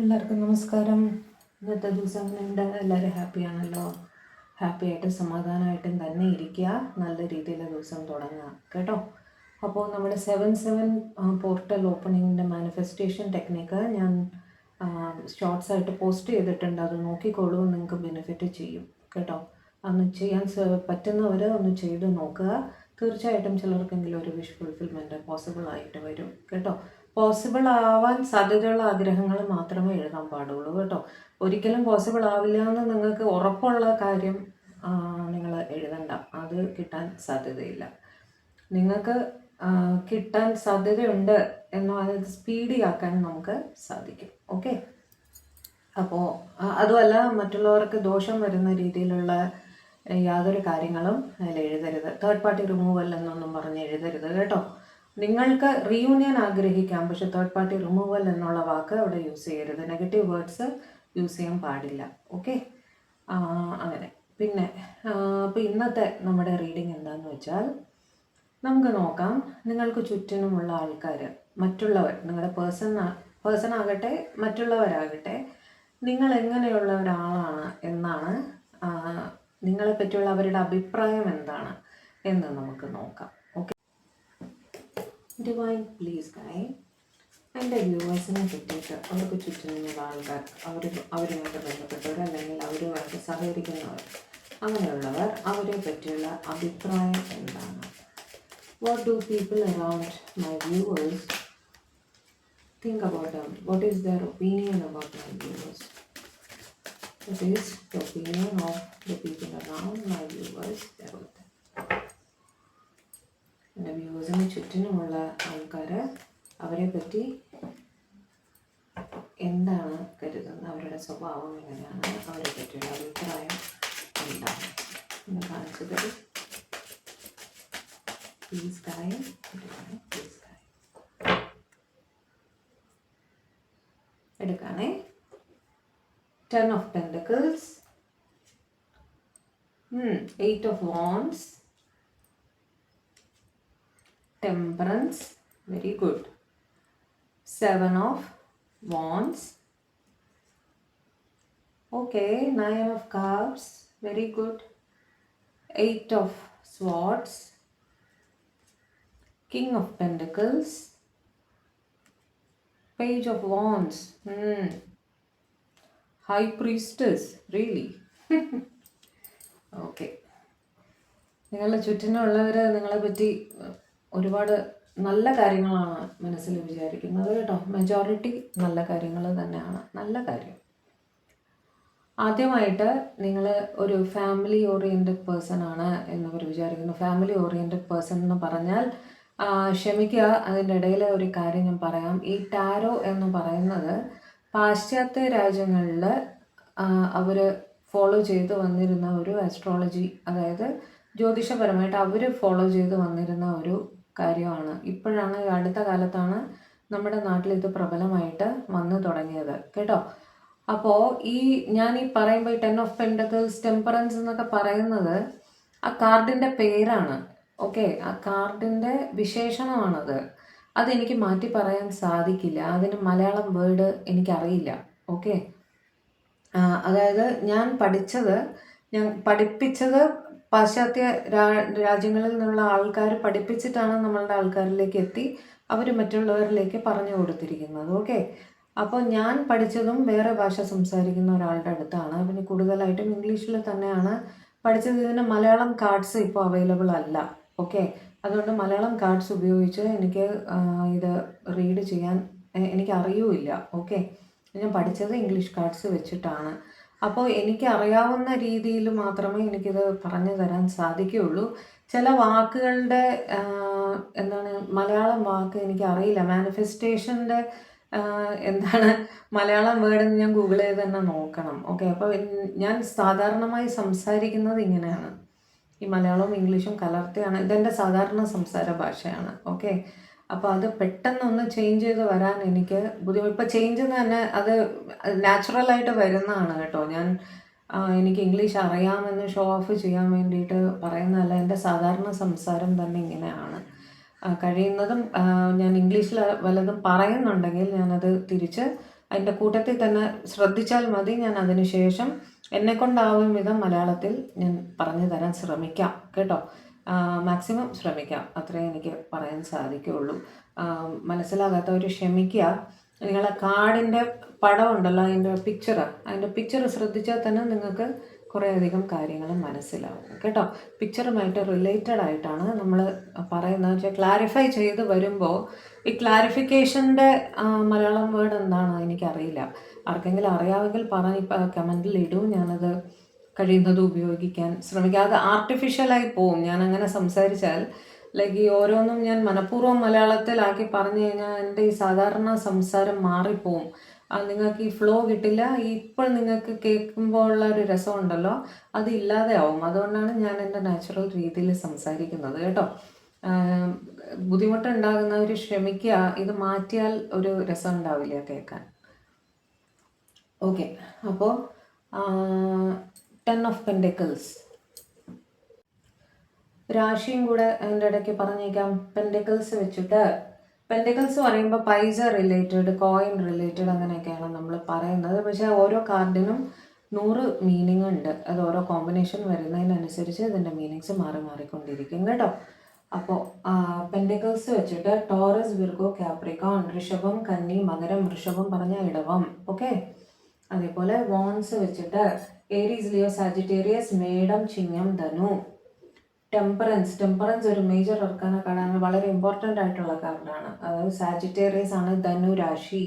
എല്ലാവർക്കും നമസ്കാരം. ഇന്നത്തെ ദിവസം എങ്ങനെയുണ്ട്? എല്ലാവരും ഹാപ്പിയാണല്ലോ. ഹാപ്പിയായിട്ട് സമാധാനമായിട്ടും തന്നെ ഇരിക്കുക. നല്ല രീതിയിൽ ദിവസം തുടങ്ങുക കേട്ടോ. അപ്പോൾ നമ്മുടെ 7/7 പോർട്ടൽ ഓപ്പണിങ്ങിൻ്റെ മാനിഫെസ്റ്റേഷൻ ടെക്നിക്ക് ഞാൻ ഷോർട്സ് ആയിട്ട് പോസ്റ്റ് ചെയ്തിട്ടുണ്ട്. അത് നോക്കിക്കോളൂ, നിങ്ങൾക്ക് ബെനിഫിറ്റ് ചെയ്യും കേട്ടോ. അന്ന് ചെയ്യാൻ പറ്റുന്നവർ ഒന്ന് ചെയ്ത് നോക്കുക. തീർച്ചയായിട്ടും ചിലർക്കെങ്കിലും ഒരു വിഷ് ഫുൾഫിൽമെൻറ്റ് പോസിബിൾ ആയിട്ട് വരും കേട്ടോ. പോസിബിൾ ആവാൻ സാധ്യതയുള്ള ആഗ്രഹങ്ങൾ മാത്രമേ എഴുതാൻ പാടുള്ളൂ കേട്ടോ. ഒരിക്കലും പോസിബിൾ ആവില്ല എന്ന് നിങ്ങൾക്ക് ഉറപ്പുള്ള കാര്യം നിങ്ങൾ എഴുതണ്ട. അത് കിട്ടാൻ സാധ്യതയില്ല. നിങ്ങൾക്ക് കിട്ടാൻ സാധ്യതയുണ്ട് എന്നാൽ അത് സ്പീഡിയാക്കാൻ നമുക്ക് സാധിക്കും. ഓക്കെ. അപ്പോൾ അതുമല്ല, മറ്റുള്ളവർക്ക് ദോഷം വരുന്ന രീതിയിലുള്ള യാതൊരു കാര്യങ്ങളും അതിൽ എഴുതരുത്. തേർഡ് പാർട്ടി റിമൂവൽ എന്നൊന്നും പറഞ്ഞ് എഴുതരുത് കേട്ടോ. നിങ്ങൾക്ക് റീയൂണിയൻ ആഗ്രഹിക്കാം, പക്ഷെ തേർഡ് പാർട്ടി റിമൂവൽ എന്നുള്ള വാക്ക് അവിടെ യൂസ് ചെയ്യരുത്. നെഗറ്റീവ് വേർഡ്സ് യൂസ് ചെയ്യാൻ പാടില്ല. ഓക്കെ. അങ്ങനെ പിന്നെ അപ്പോൾ ഇന്നത്തെ നമ്മുടെ റീഡിങ് എന്താണെന്ന് വെച്ചാൽ, നമുക്ക് നോക്കാം. നിങ്ങൾക്ക് ചുറ്റിനുമുള്ള ആൾക്കാർ, മറ്റുള്ളവർ, നിങ്ങളുടെ പേഴ്സൺ ആകട്ടെ മറ്റുള്ളവരാകട്ടെ, നിങ്ങൾ എങ്ങനെയുള്ള ഒരാളാണ് എന്നാണ്, നിങ്ങളെ പറ്റിയുള്ള അവരുടെ അഭിപ്രായം എന്താണ് എന്ന് നമുക്ക് നോക്കാം. ഓക്കെ. ഡിവൈൻ പ്ലീസ് ഗൈഡ് എൻ്റെ വ്യൂവേഴ്സിനെ പറ്റിയിട്ട്, അവർക്ക് ചുറ്റിനുള്ള ആൾക്കാർ, അവരുമായിട്ട് ബന്ധപ്പെട്ടവർ അല്ലെങ്കിൽ അവരുമായിട്ട് സഹകരിക്കുന്നവർ, അങ്ങനെയുള്ളവർ, അവരെ പറ്റിയുള്ള അഭിപ്രായം എന്താണ്? What do people around my viewers think about them? What is their opinion about my viewers? What is the opinion of the people around my viewers about them? എൻ്റെ വ്യൂവേഴ്സിന് ചുറ്റിനുമുള്ള ആൾക്കാർ അവരെ പറ്റി എന്താണ് കരുതുന്നത്, അവരുടെ സ്വഭാവം എങ്ങനെയാണ്, അവരെ പറ്റിയുള്ള അഭിപ്രായം എന്താണ് എന്ന് കാണിച്ചു തരും. Please guide, please guide. എടുക്കാണേ. 10 of Pentacles, 8 of Wands, Temperance, very good. 7 of Wands, okay. 9 of Cups, very good. 8 of Swords, King of Pentacles, Page of Wands, High Priestess, really. Okay. നിങ്ങളുടെ ചുറ്റിനുള്ളവർ നിങ്ങളെ പറ്റി ഒരുപാട് നല്ല കാര്യങ്ങളാണ് മനസ്സിൽ വിചാരിക്കുന്നത് കേട്ടോ. മെജോറിറ്റി നല്ല കാര്യങ്ങൾ തന്നെയാണ്. നല്ല കാര്യം. ആദ്യമായിട്ട് നിങ്ങൾ ഒരു ഫാമിലി ഓറിയൻറ്റഡ് പേഴ്സൺ ആണ് എന്നവർ വിചാരിക്കുന്നു. ഫാമിലി ഓറിയൻറ്റഡ് പേഴ്സൺ എന്ന് പറഞ്ഞാൽ, ക്ഷമിക്കുക, അതിൻ്റെ ഇടയിൽ ഒരു കാര്യം ഞാൻ പറയാം. ഈ ടാരോ എന്ന് പറയുന്നത് പാശ്ചാത്യ രാജ്യങ്ങളിൽ അവർ ഫോളോ ചെയ്ത് വന്നിരുന്ന ഒരു ആസ്ട്രോളജി, അതായത് ജ്യോതിഷപരമായിട്ട് അവർ ഫോളോ ചെയ്ത് വന്നിരുന്ന ഒരു കാര്യമാണ്. ഇപ്പോഴാണ്, അടുത്ത കാലത്താണ് നമ്മുടെ നാട്ടിൽ ഇത് പ്രബലമായിട്ട് വന്നു തുടങ്ങിയത് കേട്ടോ. അപ്പോൾ ഞാൻ പറയുമ്പോൾ ഈ 10 ഓഫ് പെൻറ്റക്കിൾസ്, ടെമ്പറൻസ് എന്നൊക്കെ പറയുന്നത് ആ കാർഡിൻ്റെ പേരാണ്. ഓക്കെ. ആ കാർഡിൻ്റെ വിശേഷണമാണത്. അതെനിക്ക് മാറ്റി പറയാൻ സാധിക്കില്ല. അതിന് മലയാളം വേർഡ് എനിക്കറിയില്ല. ഓക്കെ. അതായത് ഞാൻ പഠിപ്പിച്ചത് പാശ്ചാത്യ രാജ്യങ്ങളിൽ നിന്നുള്ള ആൾക്കാർ പഠിപ്പിച്ചിട്ടാണ് നമ്മളുടെ ആൾക്കാരിലേക്ക് എത്തി അവർ മറ്റുള്ളവരിലേക്ക് പറഞ്ഞു കൊടുത്തിരിക്കുന്നത്. ഓക്കെ. അപ്പോൾ ഞാൻ പഠിച്ചതും വേറെ ഭാഷ സംസാരിക്കുന്ന ഒരാളുടെ അടുത്താണ്. പിന്നെ കൂടുതലായിട്ടും ഇംഗ്ലീഷിൽ തന്നെയാണ് പഠിച്ചത്. ഇതിന് മലയാളം കാർഡ്സ് ഇപ്പോൾ അവൈലബിൾ അല്ല. ഓക്കെ. അതുകൊണ്ട് മലയാളം കാർഡ്സ് ഉപയോഗിച്ച് എനിക്ക് ഇത് റീഡ് ചെയ്യാൻ എനിക്ക് അറിയുമില്ല. ഓക്കെ. ഞാൻ പഠിച്ചത് ഇംഗ്ലീഷ് കാർഡ്സ് വെച്ചിട്ടാണ്. അപ്പോൾ എനിക്ക് അറിയാവുന്ന രീതിയിൽ മാത്രമേ എനിക്കിത് പറഞ്ഞു തരാൻ സാധിക്കുകയുള്ളൂ. ചില വാക്കുകളുടെ എന്താണ് മലയാളം വാക്ക് എനിക്കറിയില്ല. മാനിഫെസ്റ്റേഷൻ്റെ എന്താണ് മലയാളം വേർഡെന്ന് ഞാൻ ഗൂഗിൾ ചെയ്ത് തന്നെ നോക്കണം. ഓക്കെ. അപ്പോൾ ഞാൻ സാധാരണമായി സംസാരിക്കുന്നത് ഇങ്ങനെയാണ്. ഈ മലയാളവും ഇംഗ്ലീഷും കലർത്തിയാണ്. ഇതെൻ്റെ സാധാരണ സംസാര ഭാഷയാണ്. ഓക്കെ. അപ്പോൾ അത് പെട്ടെന്നൊന്ന് ചേഞ്ച് ചെയ്ത് വരാൻ എനിക്ക് ബുദ്ധിമുട്ട്. ഇപ്പോൾ ചേഞ്ച് തന്നെ അത് നാച്ചുറലായിട്ട് വരുന്നതാണ് കേട്ടോ. എനിക്ക് ഇംഗ്ലീഷ് അറിയാമെന്ന് ഷോ ഓഫ് ചെയ്യാൻ വേണ്ടിയിട്ട് പറയുന്നതല്ല. എൻ്റെ സാധാരണ സംസാരം തന്നെ ഇങ്ങനെയാണ്. കഴിയുന്നതും ഞാൻ ഇംഗ്ലീഷിൽ വല്ലതും പറയുന്നുണ്ടെങ്കിൽ ഞാനത് തിരിച്ച് അതിൻ്റെ കൂട്ടത്തിൽ തന്നെ ശ്രദ്ധിച്ചാൽ മതി. ഞാൻ അതിനുശേഷം എന്നെക്കൊണ്ടാവും വിധം മലയാളത്തിൽ ഞാൻ പറഞ്ഞു തരാൻ ശ്രമിക്കാം കേട്ടോ. മാക്സിമം ശ്രമിക്കാം, അത്രേ എനിക്ക് പറയാൻ സാധിക്കുകയുള്ളൂ. മനസ്സിലാകാത്തവർ ക്ഷമിക്കുക. നിങ്ങളെ കാർഡിൻ്റെ പടം ഉണ്ടല്ലോ, അതിൻ്റെ പിക്ചർ ശ്രദ്ധിച്ചാൽ തന്നെ നിങ്ങൾക്ക് കുറേയധികം കാര്യങ്ങൾ മനസ്സിലാവും കേട്ടോ. പിക്ചറുമായിട്ട് റിലേറ്റഡ് ആയിട്ടാണ് നമ്മൾ പറയുന്നത്. വെച്ചാൽ ക്ലാരിഫൈ ചെയ്ത് വരുമ്പോൾ ഈ ക്ലാരിഫിക്കേഷൻ്റെ മലയാളം വേർഡ് എന്താണെന്ന് എനിക്കറിയില്ല. ആർക്കെങ്കിലും അറിയാമെങ്കിൽ പറഞ്ഞ് കമൻറ്റിൽ ഇടൂ. ഞാനത് കഴിയുന്നത് ഉപയോഗിക്കാൻ ശ്രമിക്കുക. അത് ആർട്ടിഫിഷ്യലായി പോവും ഞാനങ്ങനെ സംസാരിച്ചാൽ. ലൈക്ക് ഈ ഓരോന്നും ഞാൻ മനഃപൂർവ്വം മലയാളത്തിലാക്കി പറഞ്ഞു കഴിഞ്ഞാൽ എൻ്റെ ഈ സാധാരണ സംസാരം മാറിപ്പോവും. നിങ്ങൾക്ക് ഈ ഫ്ലോ കിട്ടില്ല. ഇപ്പോൾ നിങ്ങൾക്ക് കേൾക്കുമ്പോൾ ഉള്ള ഒരു രസമുണ്ടല്ലോ, അത് ഇല്ലാതെ ആവും. അതുകൊണ്ടാണ് ഞാൻ എൻ്റെ നാച്ചുറൽ രീതിയിൽ സംസാരിക്കുന്നത് കേട്ടോ. ബുദ്ധിമുട്ടുണ്ടാകുന്നവർ ക്ഷമിക്കുക. ഇത് മാറ്റിയാൽ ഒരു രസം ഉണ്ടാവില്ല കേൾക്കാൻ. ഓക്കെ, അപ്പോൾ 10 of Pentacles രാശിയും കൂടെ അതിൻ്റെ ഇടയ്ക്ക് പറഞ്ഞേക്കാം. പെൻഡിക്കിൾസ് വെച്ചിട്ട്, പെൻഡിക്കിൾസ് പറയുമ്പോൾ പൈസ റിലേറ്റഡ്, കോയിൻ റിലേറ്റഡ് അങ്ങനെയൊക്കെയാണ് നമ്മൾ പറയുന്നത്. പക്ഷേ ഓരോ കാർഡിനും 100 മീനിങ് ഉണ്ട്. അത് ഓരോ കോമ്പിനേഷൻ വരുന്നതിനനുസരിച്ച് ഇതിൻ്റെ മീനിങ്സ് മാറിക്കൊണ്ടിരിക്കും കേട്ടോ. അപ്പോൾ പെൻഡിക്കിൾസ് വെച്ചിട്ട് ടോറസ്, വിർഗോ, കാപ്രിക്കോൺ, ഋഷഭം, കന്നി, മകരം, ഋഷഭം പറഞ്ഞ ഇടവം. ഓക്കെ, അതേപോലെ വോൺസ് വെച്ചിട്ട് ഏരീസ്, ലിയോ, സാജിറ്റേറിയസ്, മേടം, ചിങ്ങം, ധനു. ടെമ്പറൻസ് ഒരു മേജർ അർക്കാന കാർഡാണ്, വളരെ ഇമ്പോർട്ടൻ്റ് ആയിട്ടുള്ള കാർഡാണ്. അതായത് സാജിറ്റേറിയസ് ആണ് ധനു രാശി.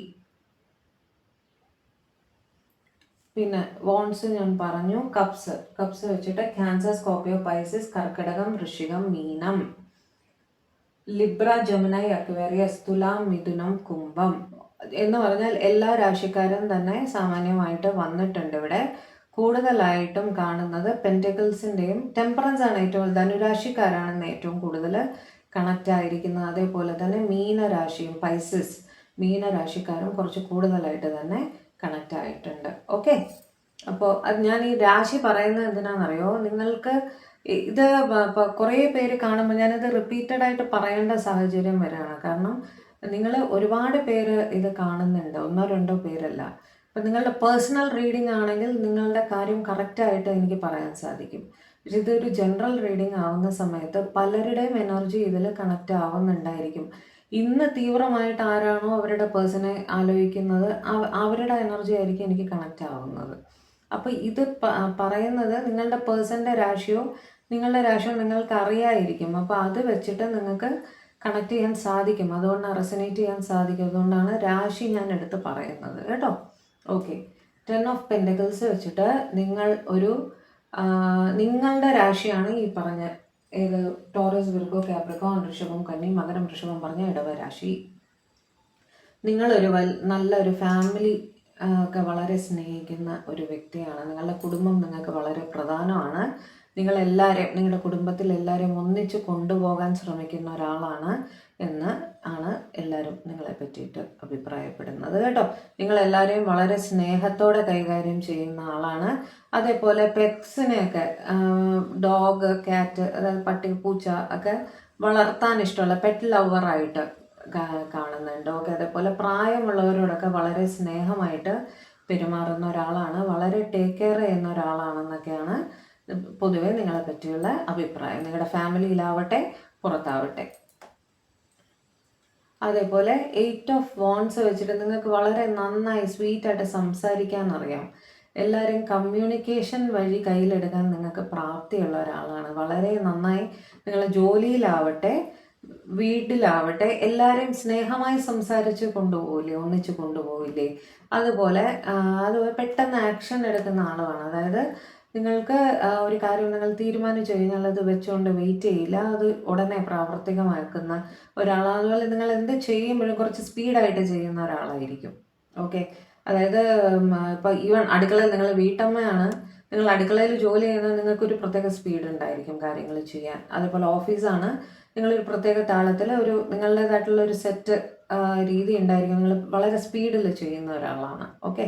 പിന്നെ വോൺസ് ഞാൻ പറഞ്ഞു. കപ്സ് വെച്ചിട്ട് ക്യാൻസർ, സ്കോർപ്പിയോ, പൈസിസ്, കർക്കിടകം, വൃശ്ചികം, മീനം. ലിബ്ര, ജമിനൈ, അക്വേറിയസ്, തുലാം, മിഥുനം, കുംഭം എന്ന് പറഞ്ഞാൽ എല്ലാ രാശിക്കാരും തന്നെ സാമാന്യമായിട്ട് വന്നിട്ടുണ്ട് ഇവിടെ. കൂടുതലായിട്ടും കാണുന്നത് പെൻറ്റക്കിൾസിൻ്റെയും ടെമ്പറൻസ് ആണ് ഏറ്റവും, ധനുരാശിക്കാരാണെന്ന് ഏറ്റവും കൂടുതൽ കണക്റ്റ് ആയിരിക്കുന്നത്. അതേപോലെ തന്നെ മീനരാശിയും പൈസിസ് മീനരാശിക്കാരും കുറച്ച് കൂടുതലായിട്ട് തന്നെ കണക്റ്റ് ആയിട്ടുണ്ട്. ഓക്കെ, അപ്പോൾ അത് ഞാൻ ഈ രാശി പറയുന്നത് എന്തിനാണെന്നറിയോ, നിങ്ങൾക്ക് ഇത് കുറേ പേര് കാണുമ്പോൾ ഞാനിത് റിപ്പീറ്റഡ് ആയിട്ട് പറയേണ്ട സാഹചര്യം വരികയാണ്. കാരണം നിങ്ങൾ ഒരുപാട് പേര് ഇത് കാണുന്നുണ്ട്, 1-2 പേരല്ല. അപ്പം നിങ്ങളുടെ പേഴ്സണൽ റീഡിംഗ് ആണെങ്കിൽ നിങ്ങളുടെ കാര്യം കറക്റ്റായിട്ട് എനിക്ക് പറയാൻ സാധിക്കും. പക്ഷെ ഇതൊരു ജനറൽ റീഡിംഗ് ആവുന്ന സമയത്ത് പലരുടെയും എനർജി ഇതിൽ കണക്റ്റ് ആവുന്നുണ്ടായിരിക്കും. ഇന്ന് തീവ്രമായിട്ട് ആരാണോ അവരുടെ പേഴ്സണെ ആലോചിക്കുന്നത് അവരുടെ എനർജി ആയിരിക്കും എനിക്ക് കണക്റ്റ് ആവുന്നത്. അപ്പോൾ ഇത് പറയുന്നത് നിങ്ങളുടെ പേഴ്സൻ്റെ രാശിയോ നിങ്ങൾക്ക് അറിയായിരിക്കും. അപ്പോൾ അത് വെച്ചിട്ട് നിങ്ങൾക്ക് കണക്ട് ചെയ്യാൻ സാധിക്കും, അതുകൊണ്ടാണ് റെസനേറ്റ് ചെയ്യാൻ സാധിക്കും. അതുകൊണ്ടാണ് രാശി ഞാൻ എടുത്ത് പറയുന്നത് കേട്ടോ. ഓക്കെ, 10 of Pentacles വെച്ചിട്ട് നിങ്ങൾ നിങ്ങളുടെ രാശിയാണ് ഈ പറഞ്ഞ ഏത് ടോറസ്, വിർഗോ, കാപ്രിക്കോൺ, ഋഷഭം, കന്നി, മകരം, ഋഷഭം പറഞ്ഞ ഇടവരാശി. നിങ്ങളൊരു നല്ലൊരു ഫാമിലി ഒക്കെ വളരെ സ്നേഹിക്കുന്ന ഒരു വ്യക്തിയാണ്. നിങ്ങളുടെ കുടുംബം നിങ്ങൾക്ക് വളരെ പ്രധാനമാണ്. നിങ്ങളുടെ കുടുംബത്തിൽ എല്ലാവരെയും ഒന്നിച്ച് കൊണ്ടുപോകാൻ ശ്രമിക്കുന്ന ഒരാളാണ് എന്ന് ആണ് എല്ലാവരും നിങ്ങളെ പറ്റിയിട്ട് അഭിപ്രായപ്പെടുന്നത് കേട്ടോ. നിങ്ങളെല്ലാവരെയും വളരെ സ്നേഹത്തോടെ കൈകാര്യം ചെയ്യുന്ന ആളാണ്. അതേപോലെ പെറ്റ്സിനെയൊക്കെ, ഡോഗ്, ക്യാറ്റ്, അതായത് പട്ടി, പൂച്ച ഒക്കെ വളർത്താൻ ഇഷ്ടമുള്ള പെറ്റ് ലവറായിട്ട് കാണുന്നുണ്ട്. ഓക്കെ, അതേപോലെ പ്രായമുള്ളവരോടൊക്കെ വളരെ സ്നേഹമായിട്ട് പെരുമാറുന്ന ഒരാളാണ്, വളരെ ടേക്ക് കെയർ ചെയ്യുന്ന ഒരാളാണെന്നൊക്കെയാണ് പൊതുവെ നിങ്ങളെ പറ്റിയുള്ള അഭിപ്രായം, നിങ്ങളുടെ ഫാമിലിയിലാവട്ടെ പുറത്താവട്ടെ. അതേപോലെ 8 of Wands വെച്ചിട്ട് നിങ്ങൾക്ക് വളരെ നന്നായി സ്വീറ്റായിട്ട് സംസാരിക്കാൻ അറിയാം. എല്ലാവരെയും കമ്മ്യൂണിക്കേഷൻ വഴി കയ്യിലെടുക്കാൻ നിങ്ങൾക്ക് പ്രാപ്തിയുള്ള ഒരാളാണ്. വളരെ നന്നായി നിങ്ങൾ ജോലിയിലാവട്ടെ വീട്ടിലാവട്ടെ എല്ലാവരെയും സ്നേഹമായി സംസാരിച്ച് കൊണ്ടുപോകില്ലേ, ഒന്നിച്ച് കൊണ്ടുപോകില്ലേ, അതുപോലെ പെട്ടെന്ന് ആക്ഷൻ എടുക്കുന്ന ആളുമാണ്. അതായത് നിങ്ങൾക്ക് ഒരു കാര്യം നിങ്ങൾ തീരുമാനിച്ചു കഴിഞ്ഞാൽ അത് വെച്ചുകൊണ്ട് വെയിറ്റ് ചെയ്യില്ല, അത് ഉടനെ പ്രാവർത്തികമാക്കുന്ന ഒരാളാണ്. അതുപോലെ നിങ്ങൾ എന്ത് ചെയ്യുമ്പോഴും കുറച്ച് സ്പീഡായിട്ട് ചെയ്യുന്ന ഒരാളായിരിക്കും. ഓക്കെ, അതായത് ഇപ്പോൾ ഈവൻ അടുക്കളയിൽ നിങ്ങൾ വീട്ടമ്മയാണ്, നിങ്ങൾ അടുക്കളയിൽ ജോലി ചെയ്യുന്നത് നിങ്ങൾക്കൊരു പ്രത്യേക സ്പീഡ് ഉണ്ടായിരിക്കും കാര്യങ്ങൾ ചെയ്യാൻ. അതേപോലെ ഓഫീസാണ്, നിങ്ങളൊരു പ്രത്യേക താളത്തിൽ നിങ്ങളുടേതായിട്ടുള്ള ഒരു സെറ്റ് രീതി ഉണ്ടായിരിക്കും. നിങ്ങൾ വളരെ സ്പീഡിൽ ചെയ്യുന്ന ഒരാളാണ്. ഓക്കെ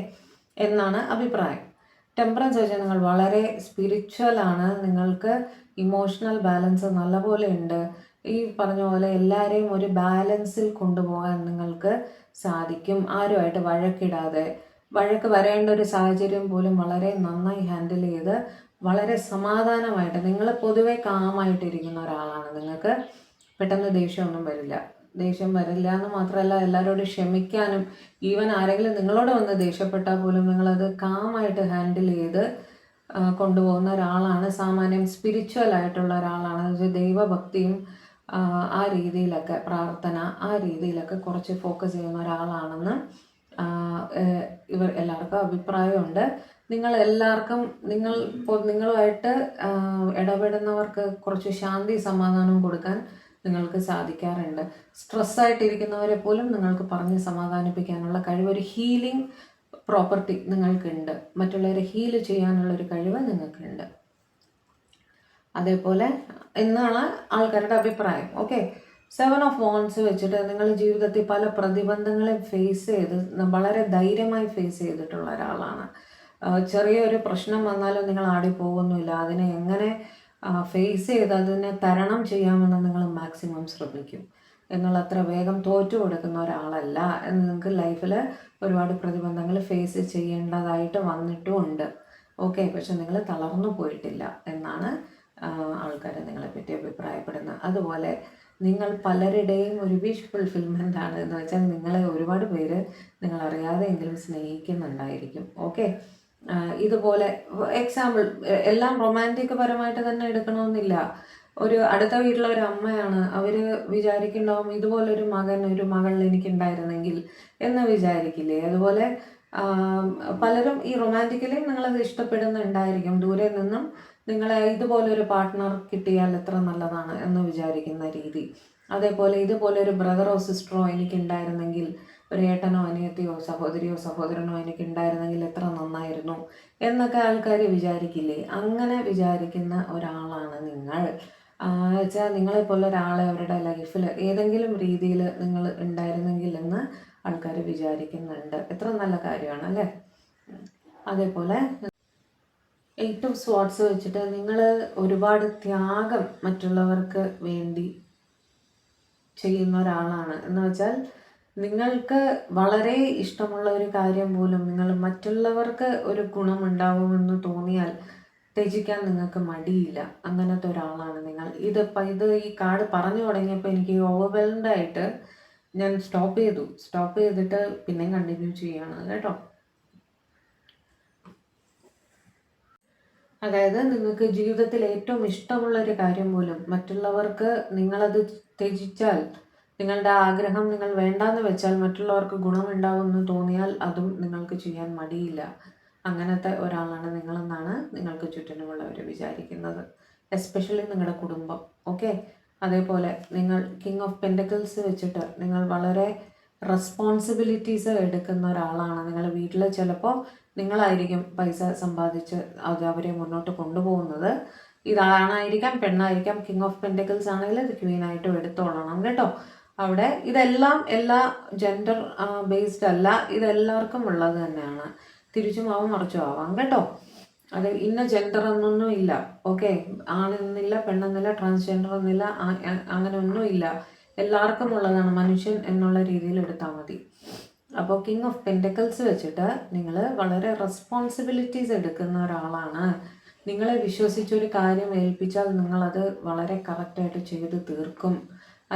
എന്നാണ് അഭിപ്രായം. ടെമ്പറൻസ് വെച്ചാൽ നിങ്ങൾ വളരെ സ്പിരിച്വലാണ്, നിങ്ങൾക്ക് ഇമോഷണൽ ബാലൻസ് നല്ലപോലെ ഉണ്ട്. ഈ പറഞ്ഞ പോലെ എല്ലാവരെയും ഒരു ബാലൻസിൽ കൊണ്ടുപോകാൻ നിങ്ങൾക്ക് സാധിക്കും. ആരുമായിട്ട് വഴക്കിടാതെ, വഴക്ക് വരേണ്ട ഒരു സാഹചര്യം പോലും വളരെ നന്നായി ഹാൻഡിൽ ചെയ്ത് വളരെ സമാധാനമായിട്ട്, നിങ്ങൾ പൊതുവെ കാമായിട്ടിരിക്കുന്ന ഒരാളാണ്. നിങ്ങൾക്ക് പെട്ടെന്ന് ദേഷ്യമൊന്നും വരില്ല. ദേഷ്യം വരില്ല എന്ന് മാത്രമല്ല, എല്ലാവരോടും ക്ഷമിക്കാനും, ഈവൻ ആരെങ്കിലും നിങ്ങളോട് വന്ന് ദേഷ്യപ്പെട്ടാൽ പോലും നിങ്ങളത് കാമായിട്ട് ഹാൻഡിൽ ചെയ്ത് കൊണ്ടുപോകുന്ന ഒരാളാണ്. സാമാന്യം സ്പിരിച്വൽ ആയിട്ടുള്ള ഒരാളാണ്. ദൈവഭക്തിയും ആ രീതിയിലൊക്കെ, പ്രാർത്ഥന ആ രീതിയിലൊക്കെ കുറച്ച് ഫോക്കസ് ചെയ്യുന്ന ഒരാളാണെന്ന് ഇവർ എല്ലാവർക്കും അഭിപ്രായമുണ്ട്. നിങ്ങൾ എല്ലാവർക്കും നിങ്ങളുമായിട്ട് ഇടപെടുന്നവർക്ക് കുറച്ച് ശാന്തി സമാധാനവും കൊടുക്കാൻ നിങ്ങൾക്ക് സാധിക്കാറുണ്ട്. സ്ട്രെസ്സായിട്ടിരിക്കുന്നവരെ പോലും നിങ്ങൾക്ക് പറഞ്ഞ് സമാധാനിപ്പിക്കാനുള്ള കഴിവ്, ഒരു ഹീലിംഗ് പ്രോപ്പർട്ടി നിങ്ങൾക്കുണ്ട്. മറ്റുള്ളവരെ ഹീൽ ചെയ്യാനുള്ളൊരു കഴിവ് നിങ്ങൾക്കുണ്ട്. അതേപോലെ എന്നാണ് ആൾക്കാരുടെ അഭിപ്രായം. ഓക്കെ, 7 ഓഫ് വാൻഡ്സ് വെച്ചിട്ട് നിങ്ങൾ ജീവിതത്തിൽ പല പ്രതിബന്ധങ്ങളെ ഫേസ് ചെയ്ത് വളരെ ധൈര്യമായി ഫേസ് ചെയ്തിട്ടുള്ള ഒരാളാണ്. ചെറിയൊരു പ്രശ്നം വന്നാലും നിങ്ങൾ ആടിപ്പോകുന്നില്ല. അതിനെ എങ്ങനെ ഫേസ് ചെയ്ത് അതിനെ തരണം ചെയ്യാമെന്ന് നിങ്ങൾ മാക്സിമം ശ്രമിക്കും. എന്നുള്ള അത്ര വേഗം തോറ്റു കൊടുക്കുന്ന ഒരാളല്ല. നിങ്ങൾക്ക് ലൈഫിൽ ഒരുപാട് പ്രതിബന്ധങ്ങൾ ഫേസ് ചെയ്യേണ്ടതായിട്ട് വന്നിട്ടുമുണ്ട്. ഓക്കെ, പക്ഷെ നിങ്ങൾ തളർന്നു പോയിട്ടില്ല എന്നാണ് ആൾക്കാർ നിങ്ങളെപ്പറ്റി അഭിപ്രായപ്പെടുന്നത്. അതുപോലെ നിങ്ങൾ പലരുടെയും ഒരു വിഷ് ഫുൾഫിൽമെൻ്റ് ആണ്. എന്ന് വെച്ചാൽ നിങ്ങളെ ഒരുപാട് പേര് നിങ്ങളറിയാതെ എങ്കിലും സ്നേഹിക്കുന്നുണ്ടായിരിക്കും. ഓക്കെ, ഇതുപോലെ എക്സാമ്പിൾ എല്ലാം റൊമാൻറ്റിക് പരമായിട്ട് തന്നെ എടുക്കണമെന്നില്ല. ഒരു അടുത്ത വീട്ടിലെ ഒരു അമ്മയാണ്, അവർ വിചാരിക്കുന്നുണ്ടാവും ഇതുപോലൊരു ഒരു മകൾ എനിക്കുണ്ടായിരുന്നെങ്കിൽ എന്ന് വിചാരിക്കില്ലേ. അതുപോലെ പലരും ഈ റൊമാൻറ്റിക്കലിയും നിങ്ങളത് ഇഷ്ടപ്പെടുന്നുണ്ടായിരിക്കും. ദൂരെ നിന്നും നിങ്ങളെ ഇതുപോലൊരു പാർട്ട്ണർ കിട്ടിയാൽ എത്ര നല്ലതാണ് എന്ന് വിചാരിക്കുന്ന രീതി. അതേപോലെ ഇതുപോലെ ഒരു ബ്രദറോ സിസ്റ്ററോ എനിക്കുണ്ടായിരുന്നെങ്കിൽ, ഒരു ഏട്ടനോ അനിയത്തിയോ സഹോദരിയോ സഹോദരനോ എനിക്കുണ്ടായിരുന്നെങ്കിൽ എത്ര നന്നായിരുന്നു എന്നൊക്കെ ആൾക്കാർ വിചാരിക്കില്ലേ. അങ്ങനെ വിചാരിക്കുന്ന ഒരാളാണ് നിങ്ങൾ. വെച്ചാൽ നിങ്ങളെപ്പോലെ ഒരാളെ അവരുടെ ലൈഫിൽ ഏതെങ്കിലും രീതിയിൽ നിങ്ങൾ ഉണ്ടായിരുന്നെങ്കിൽ എന്ന് ആൾക്കാർ വിചാരിക്കുന്നുണ്ട്. എത്ര നല്ല കാര്യമാണ് അല്ലേ. അതേപോലെ 8 ഓഫ് സ്വാർഡ്സ് വെച്ചിട്ട് നിങ്ങൾ ഒരുപാട് ത്യാഗം മറ്റുള്ളവർക്ക് വേണ്ടി ചെയ്യുന്ന ഒരാളാണ്. എന്ന് വെച്ചാൽ നിങ്ങൾക്ക് വളരെ ഇഷ്ടമുള്ള ഒരു കാര്യം പോലും നിങ്ങൾ മറ്റുള്ളവർക്ക് ഒരു ഗുണമുണ്ടാവുമെന്ന് തോന്നിയാൽ ത്യജിക്കാൻ നിങ്ങൾക്ക് മടിയില്ല. അങ്ങനത്തെ ഒരാളാണ് നിങ്ങൾ. ഇത് ഈ കാർഡ് പറഞ്ഞു തുടങ്ങിയപ്പോൾ എനിക്ക് ഓവർവെൽഡ് ആയിട്ട് ഞാൻ സ്റ്റോപ്പ് ചെയ്തിട്ട് പിന്നെയും കണ്ടിന്യൂ ചെയ്യുകയാണ് കേട്ടോ. അതായത് നിങ്ങൾക്ക് ജീവിതത്തിൽ ഏറ്റവും ഇഷ്ടമുള്ള ഒരു കാര്യം പോലും മറ്റുള്ളവർക്ക് നിങ്ങളത് ത്യജിച്ചാൽ, നിങ്ങളുടെ ആഗ്രഹം നിങ്ങൾ വേണ്ടാന്ന് വെച്ചാൽ, മറ്റുള്ളവർക്ക് ഗുണമുണ്ടാവുമെന്ന് തോന്നിയാൽ അതും നിങ്ങൾക്ക് ചെയ്യാൻ മടിയില്ല. അങ്ങനത്തെ ഒരാളാണ് നിങ്ങളെന്നാണ് നിങ്ങൾക്ക് ചുറ്റിനുമുള്ളവർ വിചാരിക്കുന്നത്. എസ്പെഷ്യലി നിങ്ങളുടെ കുടുംബം. ഓക്കെ, അതേപോലെ നിങ്ങൾ കിങ് ഓഫ് പെൻറ്റക്കിൾസ് വെച്ചിട്ട് നിങ്ങൾ വളരെ റെസ്പോൺസിബിലിറ്റീസ് എടുക്കുന്ന ഒരാളാണ്. നിങ്ങൾ വീട്ടിൽ ചിലപ്പോൾ നിങ്ങളായിരിക്കും പൈസ സമ്പാദിച്ച് അത് അവരെ മുന്നോട്ട് കൊണ്ടുപോകുന്നത്. ഇതാണായിരിക്കാം, പെണ്ണായിരിക്കാം. കിങ് ഓഫ് പെൻറ്റക്കിൾസ് ആണെങ്കിൽ ഇത് ക്വീനായിട്ടും എടുത്തോളണം കേട്ടോ. അവിടെ ഇതെല്ലാം എല്ലാ ജെൻഡർ ബേസ്ഡ് അല്ല, ഇതെല്ലാവർക്കും ഉള്ളത് തന്നെയാണ്. തിരിച്ചും ആവാം മറിച്ചും ആവാം കേട്ടോ. അത് ഇന്ന ജെൻഡർ എന്നൊന്നും ഇല്ല. ഓക്കെ, ആണെന്നില്ല പെണ്ണെന്നില്ല ട്രാൻസ്ജെൻഡർ എന്നില്ല, അങ്ങനെ ഒന്നും ഇല്ല. എല്ലാവർക്കും ഉള്ളതാണ്. മനുഷ്യൻ എന്നുള്ള രീതിയിൽ എടുത്താൽ മതി. അപ്പോൾ കിങ് ഓഫ് പെൻറ്റക്കിൾസ് വെച്ചിട്ട് നിങ്ങൾ വളരെ റെസ്പോൺസിബിലിറ്റീസ് എടുക്കുന്ന ഒരാളാണ്. നിങ്ങളെ വിശ്വസിച്ചൊരു കാര്യം ഏൽപ്പിച്ചാൽ നിങ്ങളത് വളരെ കറക്റ്റായിട്ട് ചെയ്ത് തീർക്കും.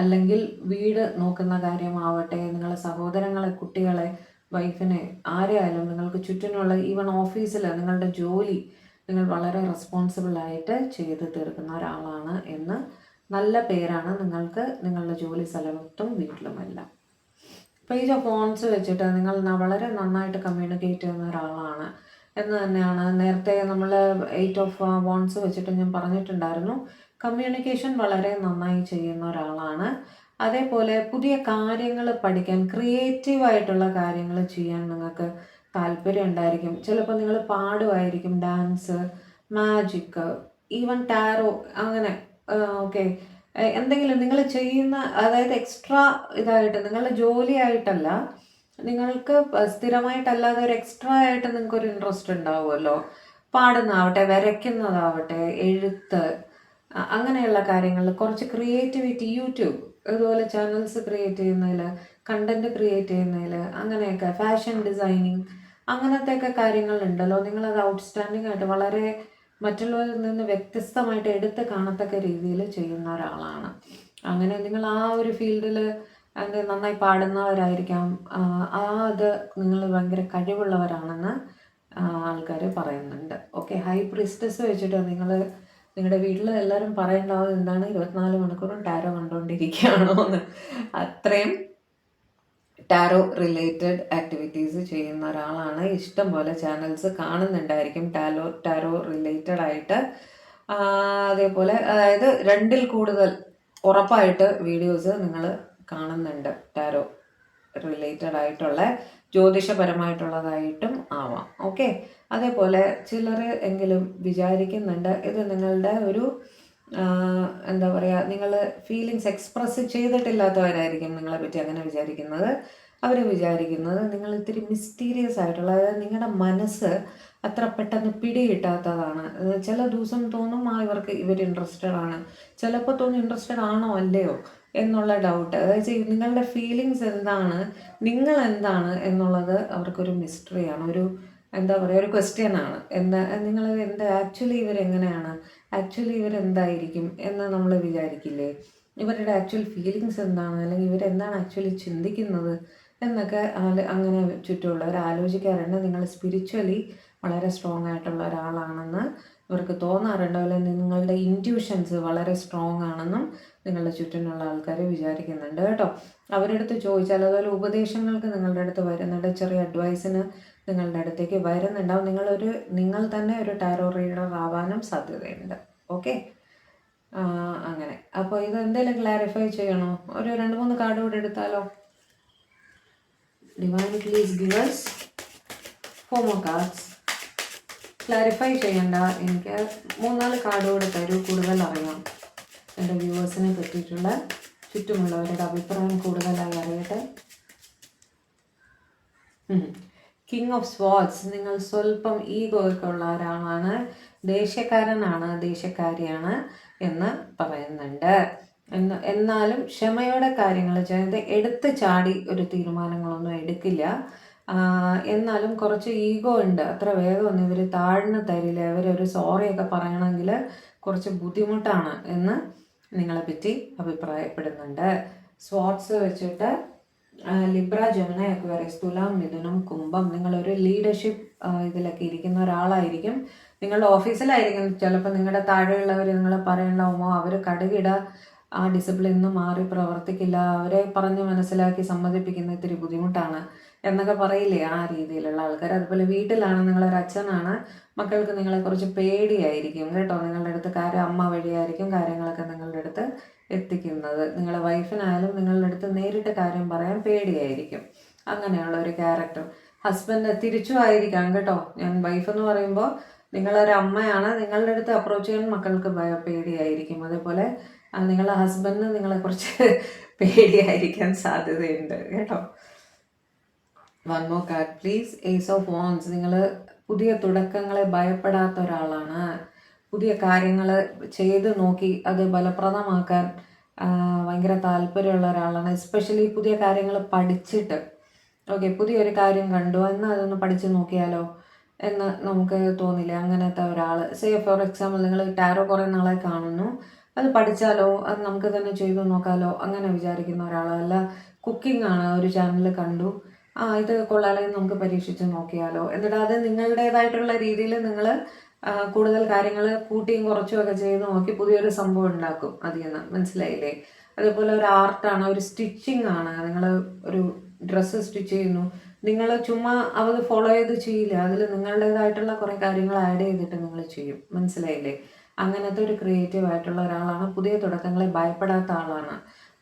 അല്ലെങ്കിൽ വീട് നോക്കുന്ന കാര്യമാവട്ടെ, നിങ്ങളെ സഹോദരങ്ങളെ, കുട്ടികളെ, വൈഫിനെ, ആരെയായാലും നിങ്ങൾക്ക് ചുറ്റിനുള്ള ഈവൻ ഓഫീസിൽ നിങ്ങളുടെ ജോലി നിങ്ങൾ വളരെ റെസ്പോൺസിബിളായിട്ട് ചെയ്ത് തീർക്കുന്ന ഒരാളാണ് എന്ന് നല്ല പേരാണ് നിങ്ങൾക്ക് നിങ്ങളുടെ ജോലി സ്ഥലത്തും വീട്ടിലുമെല്ലാം. പേജ് ഓഫ് വാൻഡ്സ് വെച്ചിട്ട് നിങ്ങൾ വളരെ നന്നായിട്ട് കമ്മ്യൂണിക്കേറ്റ് ചെയ്യുന്ന ഒരാളാണ് എന്ന് തന്നെയാണ്. നേരത്തെ നമ്മൾ 8 ഓഫ് വാൻഡ്സ് വെച്ചിട്ട് ഞാൻ പറഞ്ഞിട്ടുണ്ടായിരുന്നു. കമ്മ്യൂണിക്കേഷൻ വളരെ നന്നായി ചെയ്യുന്ന ഒരാളാണ്. അതേപോലെ പുതിയ കാര്യങ്ങൾ പഠിക്കാൻ, ക്രിയേറ്റീവായിട്ടുള്ള കാര്യങ്ങൾ ചെയ്യാൻ നിങ്ങൾക്ക് താല്പര്യം ഉണ്ടായിരിക്കും. ചിലപ്പോൾ നിങ്ങൾ പാടുമായിരിക്കും, ഡാൻസ്, മാജിക്ക്, ഈവൻ ടാരോ, അങ്ങനെ. ഓക്കെ, എന്തെങ്കിലും നിങ്ങൾ ചെയ്യുന്ന, അതായത് എക്സ്ട്രാ ഇതായിട്ട് നിങ്ങളുടെ ജോലിയായിട്ടല്ല, നിങ്ങൾക്ക് സ്ഥിരമായിട്ടല്ലാതെ ഒരു എക്സ്ട്രാ ആയിട്ട് നിങ്ങൾക്കൊരു ഇൻട്രസ്റ്റ് ഉണ്ടാവുമല്ലോ. പാടുന്നതാവട്ടെ, വരയ്ക്കുന്നതാവട്ടെ, എഴുത്ത്, അങ്ങനെയുള്ള കാര്യങ്ങളിൽ കുറച്ച് ക്രിയേറ്റിവിറ്റി, യൂട്യൂബ് ഇതുപോലെ ചാനൽസ് ക്രിയേറ്റ് ചെയ്യുന്നതിൽ, കണ്ടൻറ്റ് ക്രിയേറ്റ് ചെയ്യുന്നതിൽ, അങ്ങനെയൊക്കെ ഫാഷൻ ഡിസൈനിങ് അങ്ങനത്തെയൊക്കെ കാര്യങ്ങളുണ്ടല്ലോ, നിങ്ങളത് ഔട്ട്സ്റ്റാൻഡിംഗ് ആയിട്ട് വളരെ മറ്റുള്ളവരിൽ നിന്ന് വ്യത്യസ്തമായിട്ട് എടുത്ത് കാണത്തക്ക രീതിയിൽ ചെയ്യുന്ന ഒരാളാണ്. അങ്ങനെ നിങ്ങൾ ആ ഒരു ഫീൽഡിൽ നന്നായി പാടുന്നവരായിരിക്കാം. അത് നിങ്ങൾ ഭയങ്കര കഴിവുള്ളവരാണെന്ന് ആൾക്കാർ പറയുന്നുണ്ട്. ഓക്കെ, ഹൈ പ്രിസ്റ്റസ് വെച്ചിട്ട് നിങ്ങളുടെ വീട്ടിൽ എല്ലാവരും പറയേണ്ടാവും എന്താണ് 24 മണിക്കൂറും ടാരോ കണ്ടുകൊണ്ടിരിക്കുകയാണോ എന്ന്. അത്രയും ടാരോ റിലേറ്റഡ് ആക്ടിവിറ്റീസ് ചെയ്യുന്ന ഒരാളാണ്. ഇഷ്ടം പോലെ ചാനൽസ് കാണുന്നുണ്ടായിരിക്കും ടാരോ റിലേറ്റഡ് ആയിട്ട്. അതേപോലെ അതായത് 2ൽ കൂടുതൽ ഉറപ്പായിട്ട് വീഡിയോസ് നിങ്ങൾ കാണുന്നുണ്ട് ടാരോ റിലേറ്റഡ് ആയിട്ടുള്ള, ജ്യോതിഷപരമായിട്ടുള്ളതായിട്ടും ആവാം. ഓക്കെ, അതേപോലെ ചിലർ എങ്കിലും വിചാരിക്കുന്നുണ്ട് ഇത് നിങ്ങളുടെ ഒരു എന്താ പറയുക, നിങ്ങൾ ഫീലിങ്സ് എക്സ്പ്രസ് ചെയ്തിട്ടില്ലാത്തവരായിരിക്കും നിങ്ങളെ പറ്റി അങ്ങനെ വിചാരിക്കുന്നത്. അവർ വിചാരിക്കുന്നത് നിങ്ങൾ ഇത്തിരി മിസ്റ്റീരിയസ് ആയിട്ടുള്ള, അതായത് നിങ്ങളുടെ മനസ്സ് അത്ര പെട്ടെന്ന് പിടികിട്ടാത്തതാണ്. ചില ദിവസം തോന്നും ഇവർ ഇൻട്രസ്റ്റഡ് ആണ്, ചിലപ്പോൾ തോന്നും ഇൻട്രസ്റ്റഡ് ആണോ അല്ലയോ എന്നുള്ള ഡൗട്ട്. അതായത് നിങ്ങളുടെ ഫീലിങ്സ് എന്താണ്, നിങ്ങൾ എന്താണ് എന്നുള്ളത് അവർക്കൊരു മിസ്റ്ററിയാണ്, ഒരു എന്താ പറയുക, ഒരു ക്വസ്റ്റ്യനാണ്. നിങ്ങൾ ആക്ച്വലി ഇവരെങ്ങനെയാണ്, ആക്ച്വലി ഇവരെന്തായിരിക്കും എന്ന് നമ്മൾ വിചാരിക്കില്ലേ. ഇവരുടെ ആക്ച്വൽ ഫീലിങ്സ് എന്താണ്, അല്ലെങ്കിൽ ഇവരെന്താണ് ആക്ച്വലി ചിന്തിക്കുന്നത് എന്നൊക്കെ അങ്ങനെ ചുറ്റുമുള്ളവർ ആലോചിക്കാറുണ്ട്. നിങ്ങൾ സ്പിരിച്വലി വളരെ സ്ട്രോങ് ആയിട്ടുള്ള ഒരാളാണെന്ന് ഇവർക്ക് തോന്നാറുണ്ട്. അല്ലെങ്കിൽ നിങ്ങളുടെ ഇൻറ്റ്യൂഷൻസ് വളരെ സ്ട്രോങ് ആണെന്നും നിങ്ങളുടെ ചുറ്റിനുള്ള ആൾക്കാർ വിചാരിക്കുന്നുണ്ട് കേട്ടോ. അവരുടെ അടുത്ത് ചോദിച്ചാൽ, അതുപോലെ ഉപദേശങ്ങൾക്ക് നിങ്ങളുടെ അടുത്ത് വരുന്നുണ്ട്, ചെറിയ അഡ്വൈസിന് നിങ്ങളുടെ അടുത്തേക്ക് വരുന്നുണ്ടാവും. നിങ്ങൾ തന്നെ ഒരു ടാരോ റീഡർ ആവാനും സാധ്യതയുണ്ട്. ഓക്കെ, അങ്ങനെ. അപ്പോൾ ഇത് എന്തെങ്കിലും ക്ലാരിഫൈ ചെയ്യണോ? ഒരു 2-3 കാർഡ് കൂടെ എടുത്താലോ? Divine please give us 4 more cards. Clarify ചെയ്യണ്ട, എനിക്ക് 3-4 കാർഡ് കൂടെ തരൂ, കൂടുതൽ അറിയാം. എൻ്റെ വ്യൂവേഴ്സിനെ പറ്റിയിട്ടുള്ള ചുറ്റുമുള്ളവരുടെ അഭിപ്രായം കൂടുതലായി അറിയട്ടെ. കിങ് ഓഫ് സ്വാർഡ്സ്, നിങ്ങൾ സ്വല്പം ഈഗോ ഒക്കെ ഉള്ള ഒരാളാണ്, ദേഷ്യക്കാരിയാണ് എന്ന് പറയുന്നുണ്ട്. എന്നാലും ക്ഷമയോടെ കാര്യങ്ങൾ ചെയ്ത് എടുത്ത് ചാടി ഒരു തീരുമാനങ്ങളൊന്നും എടുക്കില്ല. എന്നാലും കുറച്ച് ഈഗോ ഉണ്ട്, അത്ര വേഗമൊന്നും ഇവർ താഴ്ന്നു തരില്ല. ഇവരൊരു സോറിയൊക്കെ പറയണമെങ്കിൽ കുറച്ച് ബുദ്ധിമുട്ടാണ് എന്ന് നിങ്ങളെപ്പറ്റി അഭിപ്രായപ്പെടുന്നുണ്ട്. സ്വാർട്സ് വെച്ചിട്ട് ലിബ്ര, ജെമിനി, അക്വേറിയസ്, തുലാം, മിഥുനം, കുംഭം, നിങ്ങളൊരു ലീഡർഷിപ്പ് ഇതിലൊക്കെ ഇരിക്കുന്ന ഒരാളായിരിക്കും. നിങ്ങളുടെ ഓഫീസിലായിരിക്കും ചിലപ്പോൾ നിങ്ങളുടെ താഴെയുള്ളവർ നിങ്ങൾ പറയണ്ടാവുമോ അവർ കടുകിട ആ ഡിസിപ്ലിൻ നിന്ന് മാറി പ്രവർത്തിക്കില്ല, അവരെ പറഞ്ഞ് മനസ്സിലാക്കി സമ്മതിപ്പിക്കുന്ന ഇത്തിരി ബുദ്ധിമുട്ടാണ് എന്നൊക്കെ പറയില്ലേ, ആ രീതിയിലുള്ള ആൾക്കാർ. അതുപോലെ വീട്ടിലാണ് നിങ്ങളൊരു അച്ഛനാണ്, മക്കൾക്ക് നിങ്ങളെക്കുറിച്ച് പേടിയായിരിക്കും കേട്ടോ. നിങ്ങളുടെ അടുത്ത് അമ്മ വഴിയായിരിക്കും കാര്യങ്ങളൊക്കെ നിങ്ങളുടെ അടുത്ത് എത്തിക്കുന്നത്. നിങ്ങളുടെ വൈഫിനായാലും നിങ്ങളുടെ അടുത്ത് നേരിട്ട് കാര്യം പറയാൻ പേടിയായിരിക്കും. അങ്ങനെയുള്ള ഒരു ക്യാരക്ടർ. ഹസ്ബൻഡ് തിരിച്ചും ആയിരിക്കാം കേട്ടോ. ഞാൻ വൈഫ് എന്ന് പറയുമ്പോൾ നിങ്ങളൊരു അമ്മയാണ്, നിങ്ങളുടെ അടുത്ത് അപ്രോച്ച് ചെയ്യാൻ മക്കൾക്ക് പേടിയായിരിക്കും. അതേപോലെ നിങ്ങളുടെ ഹസ്ബൻഡിന് നിങ്ങളെക്കുറിച്ച് പേടിയായിരിക്കാൻ സാധ്യതയുണ്ട് കേട്ടോ. 1 more card please. Ace of wands, നിങ്ങൾ പുതിയ തുടക്കങ്ങളെ ഭയപ്പെടാത്ത ഒരാളാണ്. പുതിയ കാര്യങ്ങൾ ചെയ്ത് നോക്കി അത് ഫലപ്രദമാക്കാൻ ഭയങ്കര താല്പര്യമുള്ള ഒരാളാണ്. എസ്പെഷ്യലി പുതിയ കാര്യങ്ങൾ പഠിച്ചിട്ട്, ഓക്കെ, പുതിയൊരു കാര്യം കണ്ടു എന്നാൽ അതൊന്ന് പഠിച്ച് നോക്കിയാലോ എന്ന് നമുക്ക് തോന്നില്ലേ, അങ്ങനത്തെ ഒരാൾ. ഫോർ എക്സാമ്പിൾ നിങ്ങൾ ടാരോ കുറേ നാളെ കാണുന്നു, അത് പഠിച്ചാലോ, അത് നമുക്ക് തന്നെ ചെയ്തു നോക്കാലോ അങ്ങനെ വിചാരിക്കുന്ന ഒരാളല്ല. കുക്കിംഗ് ആണ്, ഒരു ചാനൽ കണ്ടു, ഇത് കൊള്ളാലെങ്കിൽ നമുക്ക് പരീക്ഷിച്ച് നോക്കിയാലോ, എന്നിട്ട് അത് നിങ്ങളുടേതായിട്ടുള്ള രീതിയിൽ നിങ്ങൾ കൂടുതൽ കാര്യങ്ങൾ കൂട്ടിയും കുറച്ചും ഒക്കെ ചെയ്ത് നോക്കി പുതിയൊരു സംഭവം ഉണ്ടാക്കും അതിൽ നിന്ന്, മനസ്സിലായില്ലേ. അതേപോലെ ഒരു ആർട്ടാണ്, ഒരു സ്റ്റിച്ചിങ് ആണ്, നിങ്ങൾ ഒരു ഡ്രസ്സ് സ്റ്റിച്ച് ചെയ്യുന്നു, നിങ്ങൾ ചുമ്മാ അത് ഫോളോ ചെയ്ത് ചെയ്യില്ല, അതിൽ നിങ്ങളുടേതായിട്ടുള്ള കുറേ കാര്യങ്ങൾ ആഡ് ചെയ്തിട്ട് നിങ്ങൾ ചെയ്യും, മനസ്സിലായില്ലേ. അങ്ങനത്തെ ഒരു ക്രിയേറ്റീവ് ആയിട്ടുള്ള ഒരാളാണ്. പുതിയ തുടക്കങ്ങളെ ഭയപ്പെടാത്ത ആളാണ്.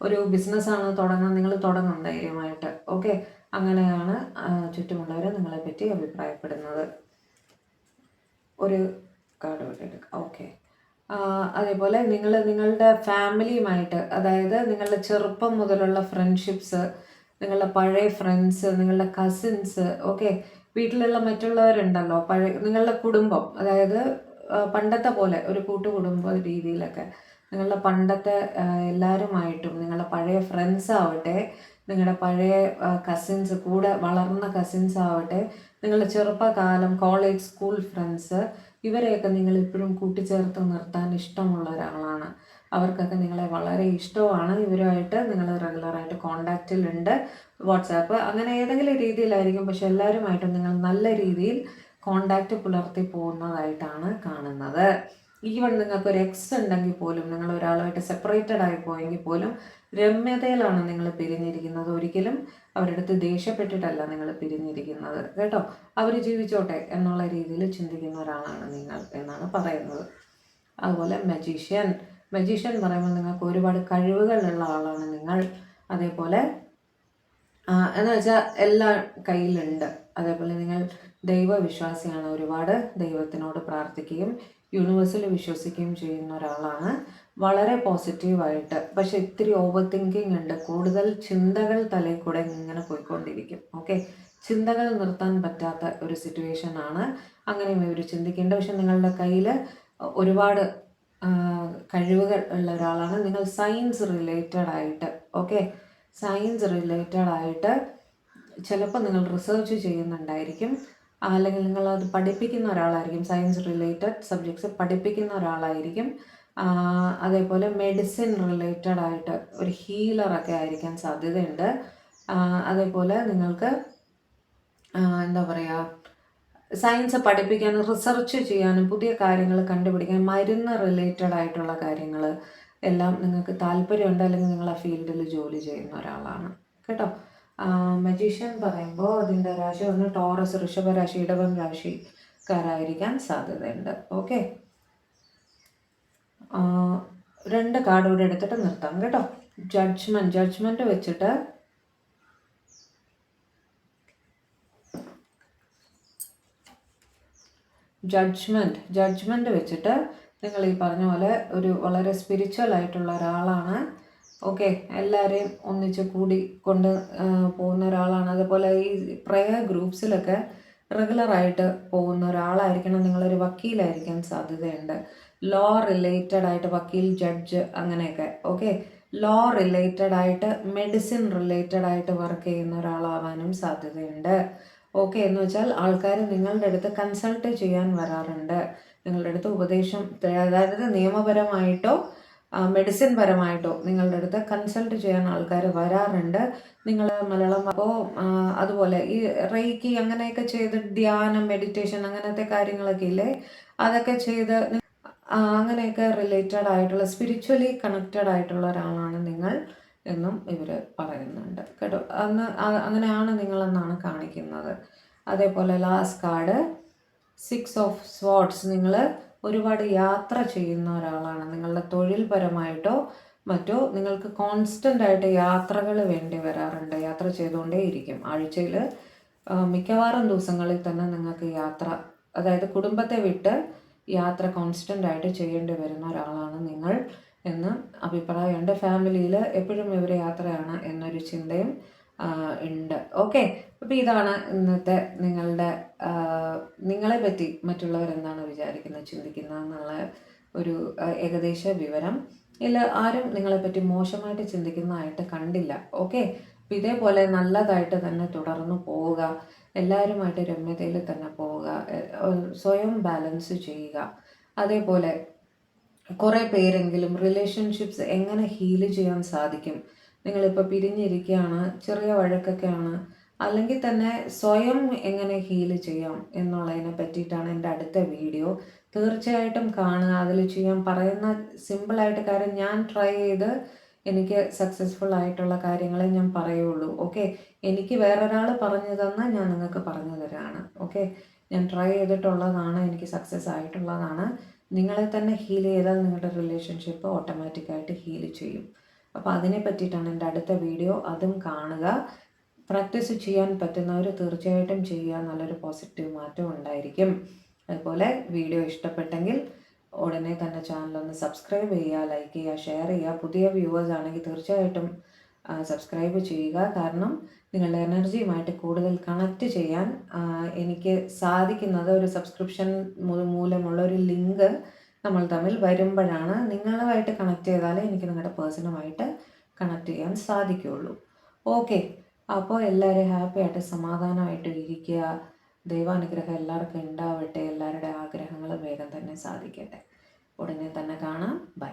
ഒരു ബിസിനസ്സാണ് തുടങ്ങാൻ, നിങ്ങൾ തുടങ്ങും ധൈര്യമായിട്ട്. ഓക്കെ, അങ്ങനെയാണ് ചുറ്റുമുള്ളവർ നിങ്ങളെ പറ്റി അഭിപ്രായപ്പെടുന്നത്. ഒരു കാർഡ് കൂടെ എടുക്കാം. ഓക്കെ, അതേപോലെ നിങ്ങളുടെ ഫാമിലിയുമായിട്ട്, അതായത് നിങ്ങളുടെ ചെറുപ്പം മുതലുള്ള ഫ്രണ്ട്ഷിപ്സ്, നിങ്ങളുടെ പഴയ ഫ്രണ്ട്സ്, നിങ്ങളുടെ കസിൻസ്, ഓക്കെ, വീട്ടിലുള്ള മറ്റുള്ളവരുണ്ടല്ലോ, നിങ്ങളുടെ കുടുംബം, അതായത് പണ്ടത്തെ പോലെ ഒരു കൂട്ടുകുടുംബ രീതിയിലൊക്കെ നിങ്ങളുടെ പണ്ടത്തെ എല്ലാവരുമായിട്ടും, നിങ്ങളുടെ പഴയ ഫ്രണ്ട്സ് ആവട്ടെ, നിങ്ങളുടെ പഴയ കസിൻസ്, കൂടെ വളർന്ന കസിൻസ് ആവട്ടെ, നിങ്ങളുടെ ചെറുപ്പകാലം, കോളേജ്, സ്കൂൾ ഫ്രണ്ട്സ്, ഇവരെയൊക്കെ നിങ്ങൾ ഇപ്പോഴും കൂട്ടിച്ചേർത്ത് നിർത്താൻ ഇഷ്ടമുള്ള ഒരാളാണ്. അവർക്കൊക്കെ നിങ്ങളെ വളരെ ഇഷ്ടമാണ്. ഇവരുമായിട്ട് നിങ്ങൾ റെഗുലറായിട്ട് കോണ്ടാക്റ്റിലുണ്ട്, വാട്സാപ്പ് അങ്ങനെ ഏതെങ്കിലും രീതിയിലായിരിക്കും. പക്ഷെ എല്ലാവരുമായിട്ടും നിങ്ങൾ നല്ല രീതിയിൽ കോണ്ടാക്റ്റ് പുലർത്തി പോകുന്നതായിട്ടാണ് കാണുന്നത്. ഈവൺ നിങ്ങൾക്കൊരു എക്സ് ഉണ്ടെങ്കിൽ പോലും, നിങ്ങൾ ഒരാളുമായിട്ട് സെപ്പറേറ്റഡ് ആയി പോയെങ്കിൽ പോലും രമ്യതയിലാണ് നിങ്ങൾ പിരിഞ്ഞിരിക്കുന്നത്. ഒരിക്കലും അവരുടെ അടുത്ത് ദേഷ്യപ്പെട്ടിട്ടല്ല നിങ്ങൾ പിരിഞ്ഞിരിക്കുന്നത് കേട്ടോ. അവർ ജീവിച്ചോട്ടെ എന്നുള്ള രീതിയിൽ ചിന്തിക്കുന്ന ഒരാളാണ് നിങ്ങൾ എന്നാണ് പറയുന്നത്. അതുപോലെ മജീഷ്യൻ പറയുമ്പോൾ നിങ്ങൾക്ക് ഒരുപാട് കഴിവുകളുള്ള ആളാണ് നിങ്ങൾ. അതേപോലെ എന്ന് വെച്ചാൽ എല്ലാം കയ്യിലുണ്ട്. അതേപോലെ നിങ്ങൾ ദൈവവിശ്വാസിയാണ്, ഒരുപാട് ദൈവത്തിനോട് പ്രാർത്ഥിക്കുകയും യൂണിവേഴ്സിൽ വിശ്വസിക്കുകയും ചെയ്യുന്ന ഒരാളാണ്. വളരെ പോസിറ്റീവായിട്ട്, പക്ഷെ ഇത്തിരി ഓവർ തിങ്കിങ് ഉണ്ട്. കൂടുതൽ ചിന്തകൾ തലയിൽ കൂടെ ഇങ്ങനെ പോയിക്കൊണ്ടിരിക്കും. ഓക്കെ, ചിന്തകൾ നിർത്താൻ പറ്റാത്ത ഒരു സിറ്റുവേഷൻ ആണ്. അങ്ങനെയും ഇവർ ചിന്തിക്കേണ്ട. പക്ഷെ നിങ്ങളുടെ കയ്യിൽ ഒരുപാട് കഴിവുകൾ ഉള്ള ഒരാളാണ് നിങ്ങൾ. സയൻസ് റിലേറ്റഡ് ആയിട്ട്, ഓക്കെ, സയൻസ് റിലേറ്റഡ് ആയിട്ട് ചിലപ്പോൾ നിങ്ങൾ റിസർച്ച് ചെയ്യുന്നുണ്ടായിരിക്കും, അല്ലെങ്കിൽ നിങ്ങളത് പഠിപ്പിക്കുന്ന ഒരാളായിരിക്കും. സയൻസ് റിലേറ്റഡ് സബ്ജക്ട്സ് പഠിപ്പിക്കുന്ന ഒരാളായിരിക്കും. അതേപോലെ മെഡിസിൻ റിലേറ്റഡ് ആയിട്ട് ഒരു ഹീലറൊക്കെ ആയിരിക്കാൻ സാധ്യതയുണ്ട്. അതേപോലെ നിങ്ങൾക്ക് എന്താ പറയുക, സയൻസ് പഠിപ്പിക്കാനും റിസർച്ച് ചെയ്യാനും പുതിയ കാര്യങ്ങൾ കണ്ടുപിടിക്കാനും മരുന്ന് റിലേറ്റഡ് ആയിട്ടുള്ള കാര്യങ്ങൾ എല്ലാം നിങ്ങൾക്ക് താല്പര്യമുണ്ട്, അല്ലെങ്കിൽ നിങ്ങൾ ആ ഫീൽഡിൽ ജോലി ചെയ്യുന്ന ഒരാളാണ് കേട്ടോ. മജീഷ്യൻ പറയുമ്പോൾ അതിൻ്റെ രാശി ഒന്ന് ടോറസ്, ഋഷഭരാശി, ഇടവം രാശിക്കാരായിരിക്കാൻ സാധ്യതയുണ്ട്. ഓക്കെ, 2 കാർഡ് കൂടെ എടുത്തിട്ട് നിർത്താം കേട്ടോ. ജഡ്ജ്മെൻറ്റ് വെച്ചിട്ട് ജഡ്ജ്മെൻറ്റ് വെച്ചിട്ട് നിങ്ങൾ ഈ പറഞ്ഞ പോലെ ഒരു വളരെ സ്പിരിച്വൽ ആയിട്ടുള്ള ഒരാളാണ്. ഓക്കെ, എല്ലാവരെയും ഒന്നിച്ച് കൂടി കൊണ്ട് പോകുന്ന ഒരാളാണ്. അതുപോലെ ഈ പ്രയർ ഗ്രൂപ്പ്സിലൊക്കെ റെഗുലറായിട്ട് പോകുന്ന ഒരാളായിരിക്കണം. നിങ്ങളൊരു വക്കീലായിരിക്കാൻ സാധ്യതയുണ്ട്. ലോ റിലേറ്റഡ് ആയിട്ട് വക്കീൽ, ജഡ്ജ് അങ്ങനെയൊക്കെ. ഓക്കെ, ലോ റിലേറ്റഡ് ആയിട്ട്, മെഡിസിൻ റിലേറ്റഡ് ആയിട്ട് വർക്ക് ചെയ്യുന്ന ഒരാളാവാനും സാധ്യതയുണ്ട്. ഓക്കെ, എന്ന് വെച്ചാൽ ആൾക്കാർ നിങ്ങളുടെ അടുത്ത് കൺസൾട്ട് ചെയ്യാൻ വരാറുണ്ട്. നിങ്ങളുടെ അടുത്ത് ഉപദേശം, അതായത് നിയമപരമായിട്ടോ മെഡിസിൻ പരമായിട്ടോ നിങ്ങളുടെ അടുത്ത് കൺസൾട്ട് ചെയ്യാൻ ആൾക്കാർ വരാറുണ്ട്. നിങ്ങൾ മലയാളം അപ്പോൾ അതുപോലെ ഈ റേക്കി അങ്ങനെയൊക്കെ ചെയ്ത് ധ്യാനം, മെഡിറ്റേഷൻ അങ്ങനത്തെ കാര്യങ്ങളൊക്കെ ഇല്ലേ, അതൊക്കെ ചെയ്ത് അങ്ങനെയൊക്കെ റിലേറ്റഡ് ആയിട്ടുള്ള സ്പിരിച്വലി കണക്റ്റഡ് ആയിട്ടുള്ള ഒരാളാണ് നിങ്ങൾ എന്നും ഇവർ പറയുന്നുണ്ട് കേട്ടോ. അങ്ങനെയാണ് നിങ്ങളെന്നാണ് കാണിക്കുന്നത്. അതേപോലെ ലാസ്റ്റ് കാർഡ് 6 ഓഫ് സ്വാർഡ്സ്. നിങ്ങൾ ഒരുപാട് യാത്ര ചെയ്യുന്ന ഒരാളാണ്. നിങ്ങളുടെ തൊഴിൽപരമായിട്ടോ മറ്റോ നിങ്ങൾക്ക് കോൺസ്റ്റൻ്റ് ആയിട്ട് യാത്രകൾ വേണ്ടി വരാറുണ്ട്. യാത്ര ചെയ്തുകൊണ്ടേയിരിക്കും. ആഴ്ചയിൽ മിക്കവാറും ദിവസങ്ങളിൽ തന്നെ നിങ്ങൾക്ക് യാത്ര, അതായത് കുടുംബത്തെ വിട്ട് യാത്ര കോൺസ്റ്റൻ്റ് ആയിട്ട് ചെയ്യേണ്ടി വരുന്ന ഒരാളാണ് നിങ്ങൾ എന്ന് അഭിപ്രായമുണ്ട്. ഫാമിലിയിൽ എപ്പോഴും ഇവർ യാത്രയാണ് എന്നൊരു ചിന്തയും ഉണ്ട്. ഓക്കെ, അപ്പോൾ ഇതാണ് ഇന്നത്തെ നിങ്ങളെ പറ്റി മറ്റുള്ളവരെന്താണ് വിചാരിക്കുന്നത്, ചിന്തിക്കുന്നത് എന്നുള്ള ഒരു ഏകദേശ വിവരം. ഇല്ല, ആരും നിങ്ങളെപ്പറ്റി മോശമായിട്ട് ചിന്തിക്കുന്നതായിട്ട് കണ്ടില്ല. ഓക്കെ, അപ്പോൾ ഇതേപോലെ നല്ലതായിട്ട് തന്നെ തുടർന്ന് പോവുക, എല്ലാവരുമായിട്ട് രമ്യതയിൽ തന്നെ പോവുക, സ്വയം ബാലൻസ് ചെയ്യുക. അതേപോലെ കുറേ പേരെങ്കിലും റിലേഷൻഷിപ്സ് എങ്ങനെ ഹീൽ ചെയ്യാൻ സാധിക്കും, നിങ്ങളിപ്പോൾ പിരിഞ്ഞിരിക്കുകയാണ്, ചെറിയ വഴക്കൊക്കെയാണ്, അല്ലെങ്കിൽ തന്നെ സ്വയം എങ്ങനെ ഹീൽ ചെയ്യാം എന്നുള്ളതിനെ പറ്റിയിട്ടാണ് എൻ്റെ അടുത്ത വീഡിയോ. തീർച്ചയായിട്ടും കാണുക. അതിൽ ചെയ്യാൻ പറയുന്ന സിമ്പിളായിട്ട് കാര്യം ഞാൻ ട്രൈ ചെയ്ത് എനിക്ക് സക്സസ്ഫുൾ ആയിട്ടുള്ള കാര്യങ്ങളെ ഞാൻ പറയുള്ളൂ. ഓക്കെ, എനിക്ക് വേറൊരാൾ പറഞ്ഞു തന്നാൽ ഞാൻ നിങ്ങൾക്ക് പറഞ്ഞു തരാണ്. ഓക്കെ, ഞാൻ ട്രൈ ചെയ്തിട്ടുള്ളതാണ്, എനിക്ക് സക്സസ് ആയിട്ടുള്ളതാണ്. നിങ്ങളെ തന്നെ ഹീൽ ചെയ്താൽ നിങ്ങളുടെ റിലേഷൻഷിപ്പ് ഓട്ടോമാറ്റിക്കായിട്ട് ഹീൽ ചെയ്യും. അപ്പോൾ അതിനെ പറ്റിയിട്ടാണ് എൻ്റെ അടുത്ത വീഡിയോ. അതും കാണുക. പ്രാക്ടീസ് ചെയ്യാൻ പറ്റുന്നവർ തീർച്ചയായിട്ടും ചെയ്യുക. നല്ലൊരു പോസിറ്റീവ് മാറ്റം ഉണ്ടായിരിക്കും. അതുപോലെ വീഡിയോ ഇഷ്ടപ്പെട്ടെങ്കിൽ ഉടനെ തന്നെ ചാനലൊന്ന് സബ്സ്ക്രൈബ് ചെയ്യുക, ലൈക്ക് ചെയ്യുക, ഷെയർ ചെയ്യുക. പുതിയ വ്യൂവേഴ്സ് ആണെങ്കിൽ തീർച്ചയായിട്ടും സബ്സ്ക്രൈബ് ചെയ്യുക. കാരണം നിങ്ങളുടെ എനർജിയുമായിട്ട് കൂടുതൽ കണക്റ്റ് ചെയ്യാൻ എനിക്ക് സാധിക്കുന്നത് ഒരു സബ്സ്ക്രിപ്ഷൻ മൂലമുള്ള ഒരു ലിങ്ക് നമ്മൾ തമ്മിൽ വരുമ്പോഴാണ്, നിങ്ങളുമായിട്ട് കണക്ട് ചെയ്താലേ എനിക്ക് നിങ്ങളുടെ പേഴ്സണുമായിട്ട് കണക്ട് ചെയ്യാൻ സാധിക്കുകയുള്ളൂ. ഓക്കെ, അപ്പോൾ എല്ലാവരും ഹാപ്പി ആയിട്ട് സമാധാനമായിട്ട് ഇരിക്കുക. ദൈവാനുഗ്രഹം എല്ലാവർക്കും ഉണ്ടാവട്ടെ. എല്ലാവരുടെ ആഗ്രഹങ്ങളും വേഗം തന്നെ സാധിക്കട്ടെ. ഉടനെ തന്നെ കാണാം. ബൈ.